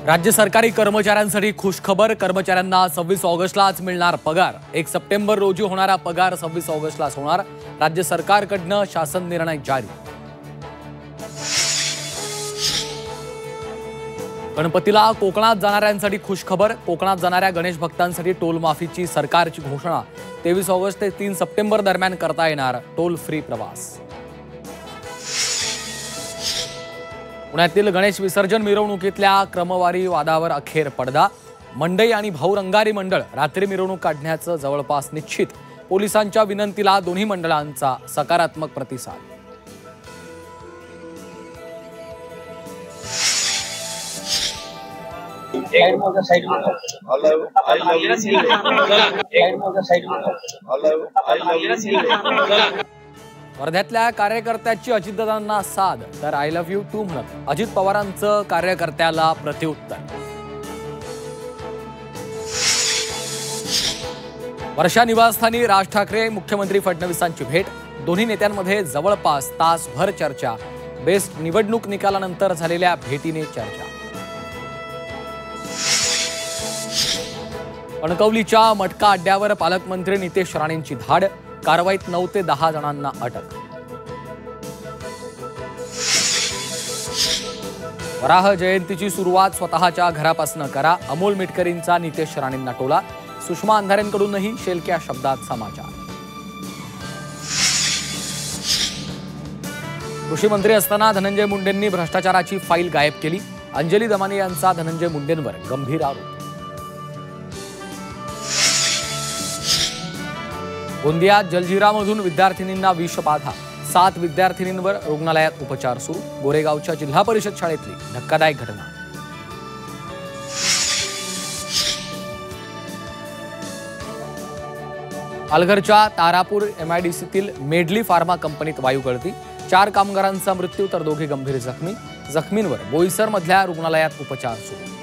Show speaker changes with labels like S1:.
S1: राज्य सरकारी कर्मचाऱ्यांसाठी खुशखबर। कर्मचाऱ्यांना 26 ऑगस्टलाच मिळणार पगार। 1 सप्टेंबर रोजी होणारा पगार 26 ऑगस्टलाच होणार। राज्य सरकारकडून शासन निर्णय जारी। गणपतीला कोकणात जाणाऱ्यांसाठी खुशखबर। कोकणात जाणाऱ्या गणेश भक्तांसाठी टोल माफीची सरकारची घोषणा। 23 ऑगस्ट ते 3 सप्टेंबर दरम्यान करता येणार टोल फ्री प्रवास। पुण्यातील गणेश विसर्जन मिरवणुकीतल्या क्रमवारी वादावर अखेर पडदा। मंडई आणि भाऊरंगारी मंडळ रात्री मिरवणूक काढण्याचं जवळपास निश्चित। पोलिसांच्या विनंतीला दोन्ही मंडळांचा सकारात्मक प्रतिसाद। वर्ध्यातल्या कार्यकर्त्याची अजितदादांना साद, तर आय लव्ह यू टू म्हणत अजित पवारांचं कार्यकर्त्याला प्रत्युत्तर। वर्षा निवासस्थानी राज ठाकरे मुख्यमंत्री फडणवीसांची भेट। दोन्ही नेत्यांमध्ये जवळपास तासभर चर्चा। बेस्ट निवडणूक निकालानंतर झालेल्या भेटीने चर्चा। कणकवलीच्या मटका अड्ड्यावर पालकमंत्री नितेश राणेंची धाड। कारवाईत 9 ते 10 जणांना अटक। वराह जयंतीची सुरुवात स्वतःच्या घरापासून करा, अमोल मिटकरींचा नितेश राणेंना टोला। सुषमा अंधारेंकडूनही शेलक्या शब्दात समाचार। कृषी मंत्री असताना धनंजय मुंडेंनी भ्रष्टाचाराची फाईल गायब केली। अंजली दमानी यांचा धनंजय मुंडेंवर गंभीर आरोप। गोंदियात जलजिरामधून विद्यार्थिनींना विषबाधा। 7 विद्यार्थिनींवर रुग्णालयात उपचार सुरू। गोरेगावच्या जिल्हा परिषद शाळेतली धक्कादायक घटना। पालघरच्या तारापूर MIDCतील मेडली फार्मा कंपनीत वायू गळती। 4 कामगारांचा मृत्यू तर 2 गंभीर जखमी। जखमींवर बोईसर मधल्या रुग्णालयात उपचार सुरू।